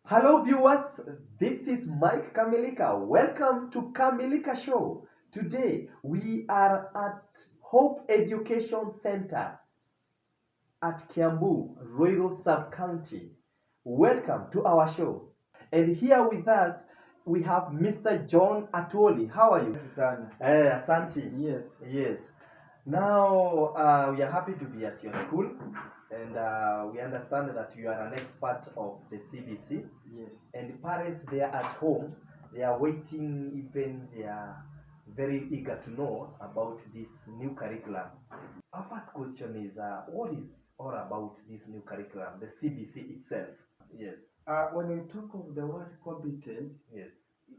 Hello, viewers. This is Mike Kamilika. Welcome to Kamilika Show. Today we are at Hope Education Center at Kiambu, Ruiru Sub-County. Welcome to our show. And here with us we have Mr. John Atwoli. How are you? Sana. Asante. Yes. Yes. Now we are happy to be at your school, and we understand that you are an expert of the CBC. Yes. And parents there at home, they are waiting, even they are very eager to know about this new curriculum. Our first question is, what is all about this new curriculum, the CBC itself? Yes. When we talk of the word competence, Yes.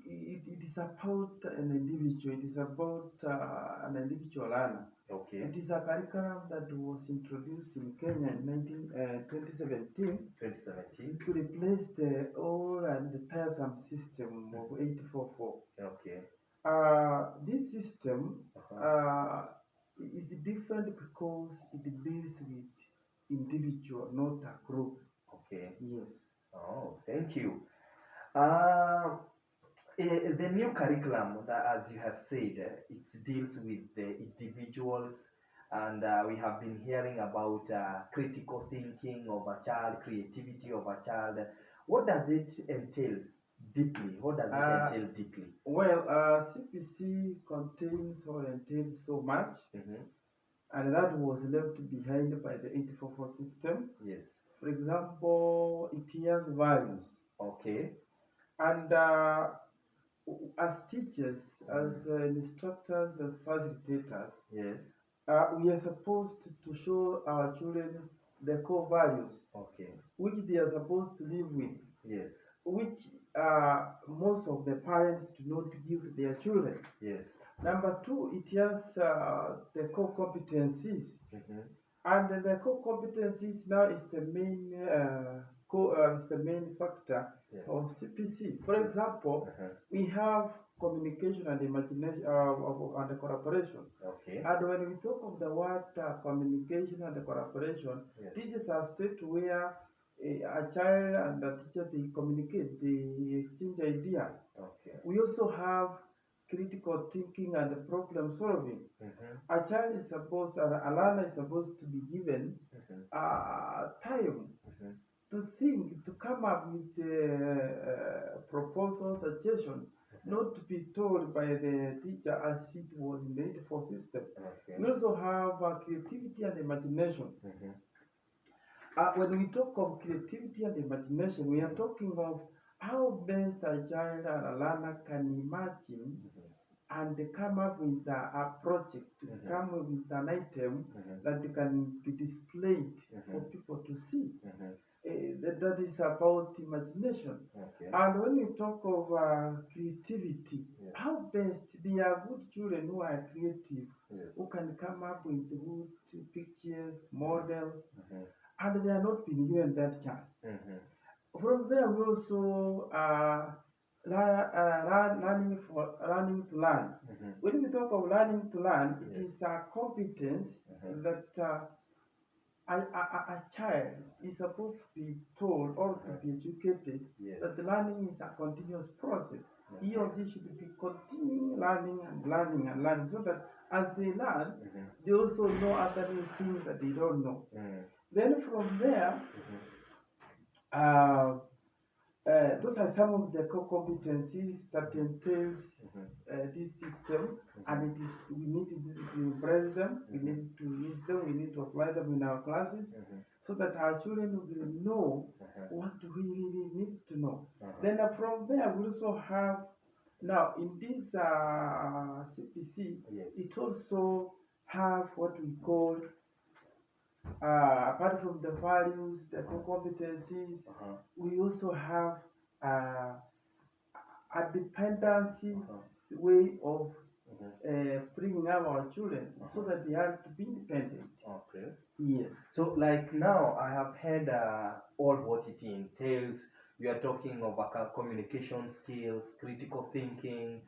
it is about an individual. It is about an individual learner. Okay. It is a curriculum that was introduced in Kenya in 2017 2017. to replace the old and the tiresome system of 844. Okay. This system is different because it deals with individual, not a group. Okay. Yes. Oh, thank you. Uh, the new curriculum, that, as you have said, it deals with the individuals, and we have been hearing about critical thinking of a child, creativity of a child. What does it entail deeply? What does it entail deeply? Well, CPC contains or entails so much, Mm-hmm. and that was left behind by the 844 system. Yes. For example, it has values. Okay. And as teachers, as instructors, as facilitators, Yes. we are supposed to show our children the core values, Okay. which they are supposed to live with, Yes. which most of the parents do not give their children. Yes. Number two, it has the core competencies. Mm-hmm. And the core competencies now is the main is the main factor Yes. of CPC. For example, Uh-huh. we have communication and imagination and collaboration. Okay. And when we talk of the word communication and collaboration, Yes. this is a state where a child and a teacher, they communicate, they exchange ideas. Okay. We also have critical thinking and problem solving. Mm-hmm. A child is supposed, a learner is supposed to be given Mm-hmm. time Mm-hmm. to think, to come up with proposals, suggestions, not to be told by the teacher as it was in the 84 system. Okay. We also have creativity and imagination. Mm-hmm. When we talk of creativity and imagination, we are talking of how best a child and a learner can imagine and come up with a project, Mhm. come up with an item Mhm. that can be displayed for Mhm. people to see. Mhm. That is about imagination. Okay. And when you talk of creativity, Yes. how best they are good children who are creative, Yes. who can come up with good pictures, models, Mhm. and they are not being given that chance. Mhm. From there, we also learning to learn. Mhm. When we talk of learning to learn, it Yes. is a competence Mhm. that a child is supposed to be told or to be educated Yes. that learning is a continuous process. He Okay. or she should be continuing learning and learning and learning so that as they learn, Mhm. they also know other new things that they don't know. Mhm. Then from there, Mhm. uh, those are some of the core competencies that entails this system, and it is we need to embrace them. We need to use them. We need to apply them in our classes, so that our children will know what we really need to know. Then from there, we also have now in this CPC, Yes. it also have what we call apart from the values, the core competencies, we also have uh, a dependency way of bringing up our children so that they are to be independent. Okay. Yes. So, like now, I have heard all what it entails. We are talking of communication skills, critical thinking,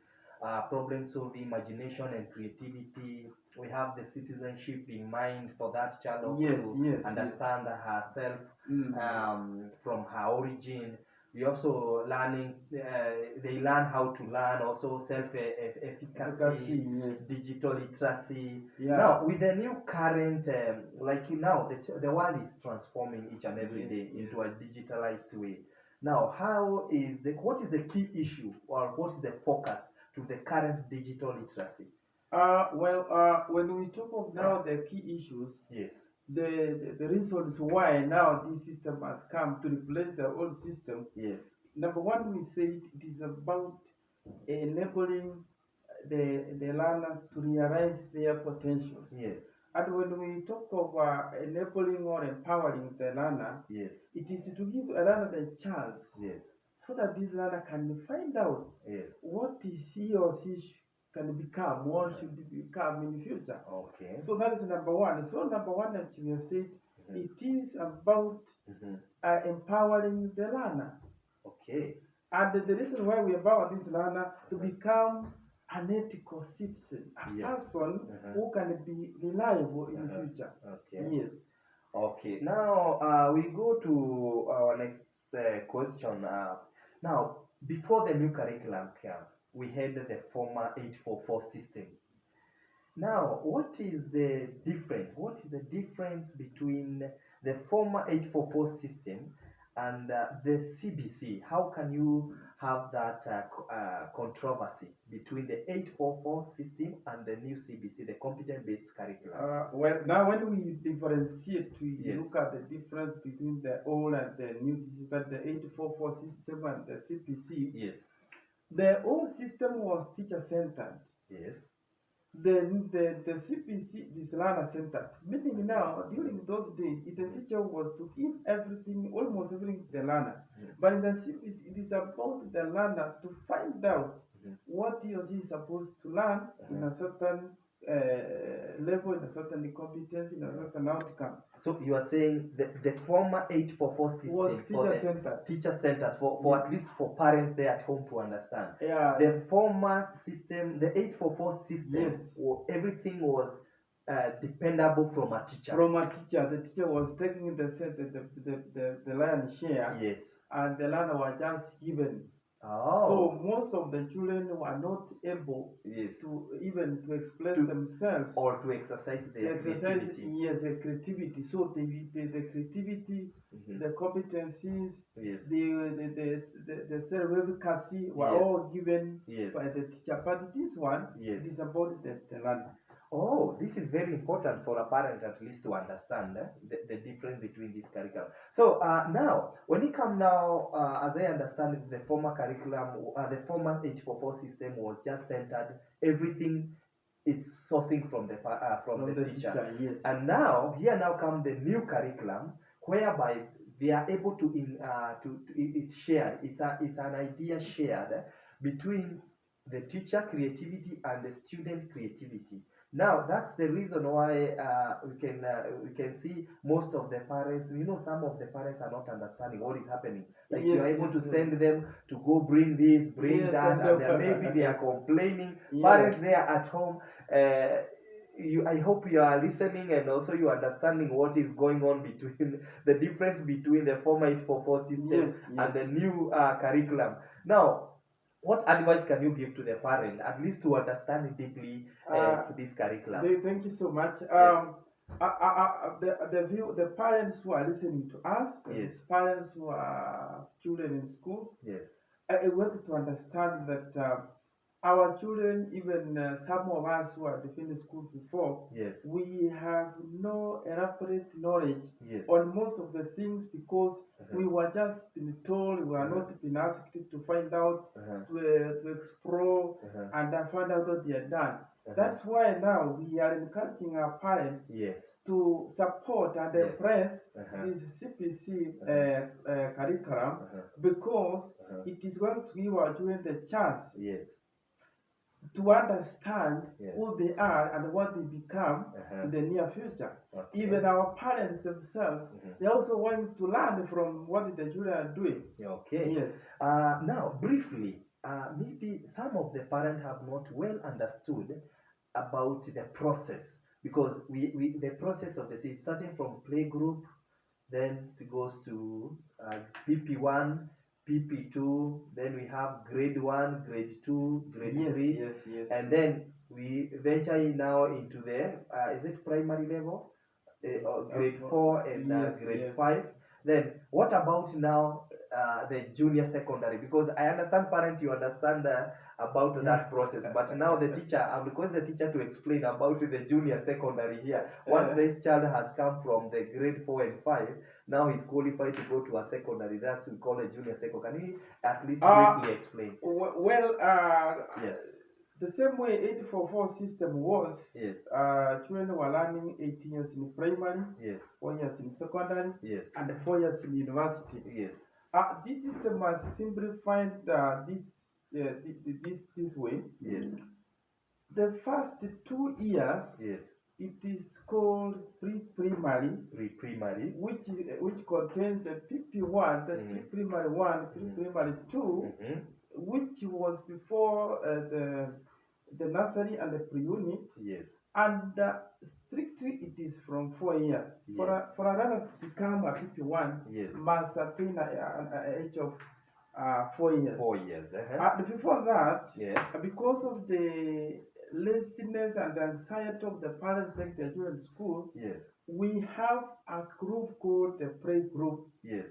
problem solving, imagination, and creativity. We have the citizenship in mind for that child also Yes, to yes, understand herself Mm. from her origin. We also learning. They learn how to learn also Efficacy, yes. digital literacy. Yeah. Now, with the new current, now, the world is transforming each and every Yes, day yes. into a digitalized way. Now, what is the key issue or what is the focus to the current digital literacy? When we talk of now the key issues, Yes. the reasons why now this system has come to replace the old system. Yes. Number one, we said it is about enabling the learner to realize their potentials. Yes. And when we talk of enabling or empowering the learner, Yes. it is to give a learner the chance Yes. so that this learner can find out Yes. what is he or she can become, what should he become in the future. Okay. So that is number one. So number one that we have said, Mhm. it is about empowering the learner. Okay. And the reason why we empower this learner to become an ethical citizen, a Yes. person who can be reliable in the future. Okay. Yes. Okay. Now we go to our next question. Now, before the new curriculum came, we had the former 844 system. Now, what is the difference? What is the difference between the former 844 system and the CBC? How can you have that controversy between the 844 system and the new CBC, the competent-based curriculum? Well, now when we differentiate, we Yes. look at the difference between the old and the new. This is that the 844 system and the CPC. Yes. The old system was teacher-centered. Yes. The CPC is learner-centered. Meaning now, during those days, the teacher was to give everything, almost everything to the learner. But in the CPC, it is about the learner to find out what he or she is supposed to learn in a certain level, in a certain competence, in a certain outcome. So you are saying the former 844 system Was for the teacher-centered. teacher centers for at least for parents there at home to understand. Yeah. The former system, the 844 system, Yes. everything was dependable from a teacher. From a teacher, the teacher was taking the lion's share, Yes. and the learner was just given. Oh. So most of the children were not able Yes. to even to express To- themselves. Or to exercise their creativity. Yes, the creativity. So the creativity, the competencies, Yes. the self-efficacy were Yes. all given Yes. by the teacher. But this one, Yes. it is about the learner. Oh, this is very important for a parent at least to understand the difference between this curriculum. So now, when you come now, as I understand it, the former curriculum, the former 844 system was just centered, everything is sourcing from the teacher. Yes. And now, here now come the new curriculum, whereby they are able to it's shared. It's an idea shared between the teacher creativity and the student creativity. Now that's the reason why we can see most of the parents. Some of the parents are not understanding what is happening. Like Yes, you are able yes, to yes. send them to go bring this, bring Yes, that, and and then maybe they are complaining. Yes. Parents there at home. I hope you are listening and also you are understanding what is going on between the difference between the former 844 system Yes, and the new curriculum. Now, what advice can you give to the parent, at least to understand deeply to this curriculum? Thank you so much. Yes. The parents who are listening to us, Yes. parents who are children in school, Yes. I want to understand that our children, even some of us who have been in school before, Yes. we have no elaborate knowledge Yes. on most of the things because we were just been told, we were not been asked to find out, to explore, and find out what they are done. That's why now we are encouraging our parents Yes. to support and Yes. embrace this CPC curriculum because it is going to give our children the chance Yes. to understand Yes. who they are and what they become in the near future. Okay. Even our parents themselves, they also want to learn from what the children are doing. Okay. Yes. Now, briefly, maybe some of the parents have not well understood about the process because the process of the starting from playgroup, then it goes to PP1, PP2, then we have grade 1, grade 2, grade Yes, 3, yes. and then we venture in now into the is it primary level? Grade 4 and yes, grade yes. 5. Then what about now the junior secondary? Because I understand parents, you understand about that process, but now the teacher, I'm requesting the teacher to explain about the junior secondary here. Once this child has come from the grade 4 and 5, now he's qualified to go to a secondary. That's we call a junior secondary. Can you at least briefly explain? Well, Yes. the same way 844 system was, Yes. children were learning 8 years in primary, Yes. 4 years in secondary, Yes. and 4 years in university. Yes. This system has simplified this way. Yes. The first 2 years, Yes. it is called pre-primary, Pre-primary. which contains the PP1, the pre-primary 1, pre-primary 2, which was before the nursery and the pre-unit. Yes. And strictly it is from 4 years. Yes. For a learner to become a PP1, Yes. must attain an age of 4 years. 4 years. Before that, Yes. because of the laziness and the anxiety of the parents take their children to school, Yes. we have a group called the play group, Yes.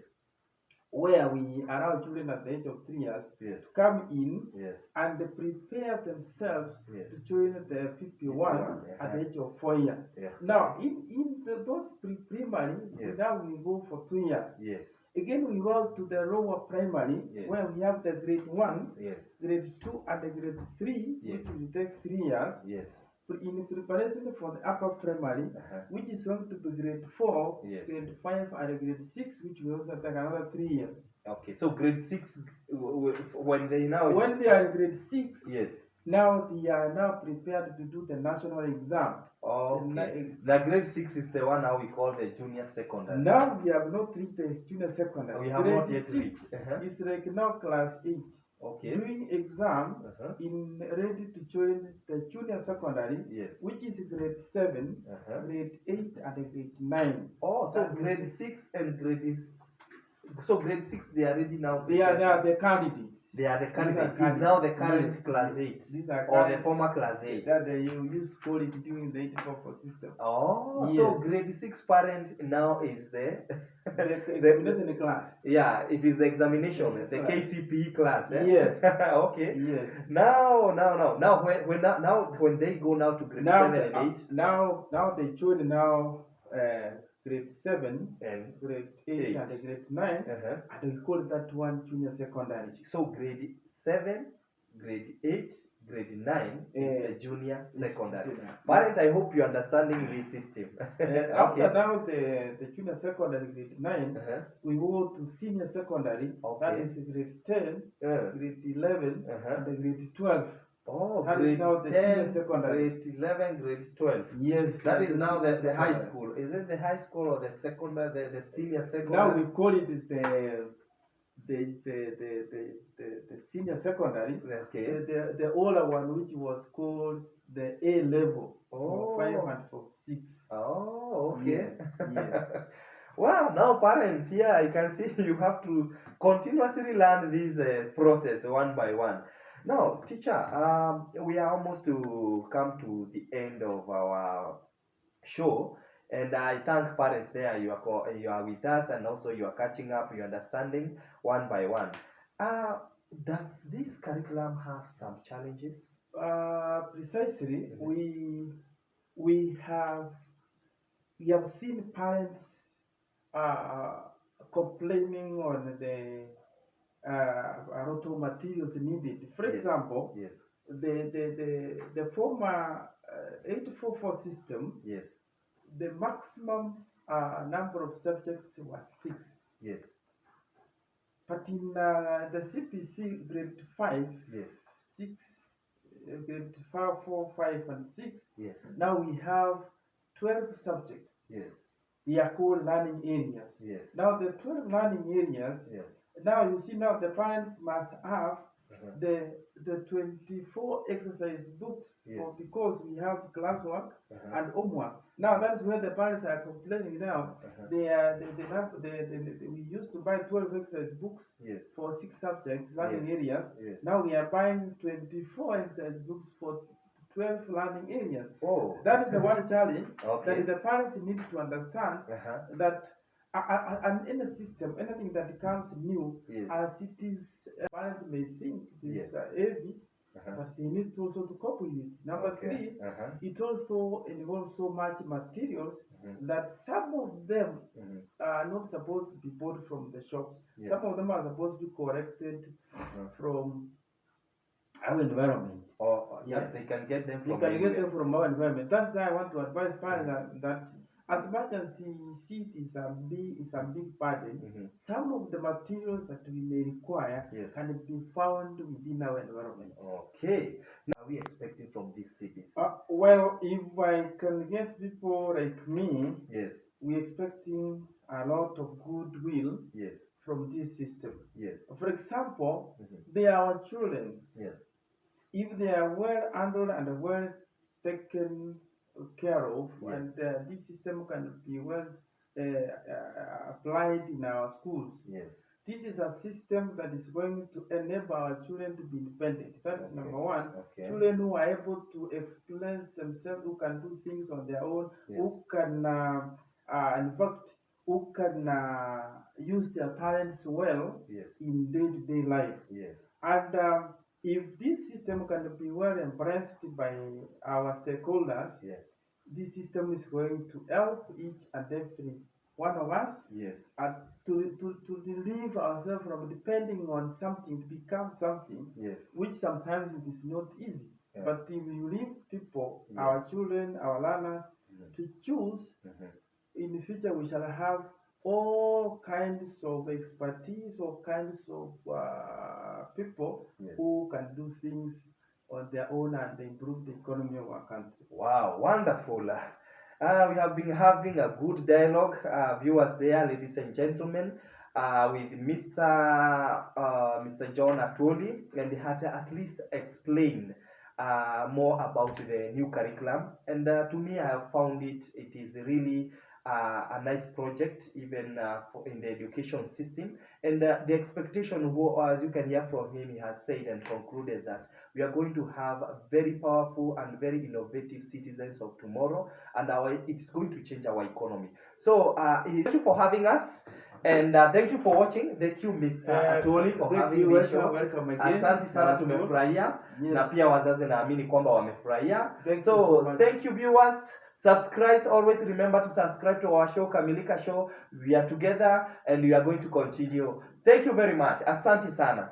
where we allow children at the age of 3 years Yes. to come in Yes. and prepare themselves Yes. to join the PP1 at the age of 4 years. Yeah. Now, in those primary, Yes. now we go for 2 years. Yes. Again, we go to the lower primary, Yes. where we have the grade 1, Yes. grade 2, and the grade 3, Yes. which will take 3 years. Yes. In preparation for the upper primary, which is going to be grade 4, Yes. grade 5, and grade 6, which will also take another 3 years. Okay. So grade 6, when they now. When they are in grade 6, Yes. now they are now prepared to do the national exam. Okay. The grade 6 is the one now we call the junior secondary. Now we have not reached the junior secondary. We have grade not yet 6 reached. is like now class 8. Okay. Doing exam in ready to join the junior secondary, Yes. which is grade 7, grade 8, and grade 9. Oh, so grade 6 and grade 6 they are ready now. They are now the candidates. They are the candidate. These are Is now the current yes, class yes. 8 These are or the former class 8. that they used to call it during the 844 system. Oh, Yes. so grade 6 parent now is the The examination class. yeah, it is the examination, Yeah, the class. KCPE class. Eh? Yes. Okay. Yes. Now when they go now to grade 7 and 8 now they join now grade 7, and grade 8, and grade 9, and we call that one junior secondary. so grade 7, grade 8, grade 9 is the junior secondary. Parent, I hope you're understanding this system. After now the junior secondary grade 9, we go to senior secondary. Okay. That is grade 10, grade 11, and grade 12. Oh, That grade is now the 10, senior secondary. grade 11, grade 12. Yes. That is now the senior high secondary. school. Is it the high school or the secondary, the senior secondary? Now we call it is the senior secondary. Okay. The older one, which was called the A level, Oh. for 5 and for 6. Oh, okay. Yes. Wow, now parents, here I can see you have to continuously learn this process one by one. Now, teacher, we are almost to come to the end of our show, and I thank parents there. You are with us, and also you are catching up, you're understanding one by one. Does this curriculum have some challenges? Precisely. We have seen parents complaining on the auto materials needed. For Yes. example, Yes. the former 844 system, Yes. the maximum number of subjects was 6. Yes. But in the CPC grade 5, Yes. 6, grade 5, 4, 5, and 6, Yes. now we have 12 subjects. Yes. They are called learning areas. Yes. Now the 12 learning areas, Yes. now you see now the parents must have the 24 exercise books Yes. because we have classwork Uh-huh. and homework. Now that's where the parents are complaining now. They have we used to buy 12 exercise books Yes. for 6 subjects learning Yes. areas. Yes. Now we are buying 24 exercise books for 12 learning areas. Oh. That is the one challenge Okay. that the parents need to understand that and in a system, anything that comes new, Yes. as it is, parents may think it is Yes. heavy, but they need also to cope with it. Number Okay. 3, it also involves so much materials that some of them are not supposed to be bought from the shops. Yes. Some of them are supposed to be collected from our environment. Or yes, they can get them You from can get anywhere. them from our environment. That's why I want to advise parents that as much as the seed is a big burden, some of the materials that we may require Yes. can be found within our environment. Okay. Now we expecting from this CBC. Well, if I can get people like me, Yes. we're expecting a lot of goodwill Yes. from this system. Yes. For example, they are our children. Yes. If they are well handled and well taken care of, Yes. and this system can be well applied in our schools, Yes. this is a system that is going to enable our children to be independent. That is number one. Okay. Children who are able to express themselves, who can do things on their own, Yes. who can, in fact, who can use their talents well Yes. in day-to-day life. Yes. And if this system can be well embraced by our stakeholders, Yes. this system is going to help each and every one of us Yes. to relieve ourselves from depending on something to become something, Yes. which sometimes it is not easy. Yeah. But if you leave people, Yes. our children, our learners, to choose, in the future we shall have all kinds of expertise, all kinds of people Yes. who can do things on their own and improve the economy of our country. Wow, wonderful. We have been having a good dialogue, viewers there, ladies and gentlemen, with Mr. John Atwoli, and he had to at least explain more about the new curriculum. And to me, I have found it is really a nice project, even in the education system. And the expectation, as you can hear from him, he has said and concluded that we are going to have very powerful and very innovative citizens of tomorrow, and it's going to change our economy. So thank you for having us, and thank you for watching. Thank you, Mr. Atwoli, for having me show. Welcome again. Asante sana, tumefurahia na pia wazazi naamini kwamba wamefurahia. So thank you viewers. Subscribe, always remember to subscribe to our show, Kamilika Show. We are together and we are going to continue. Thank you very much. Asante sana.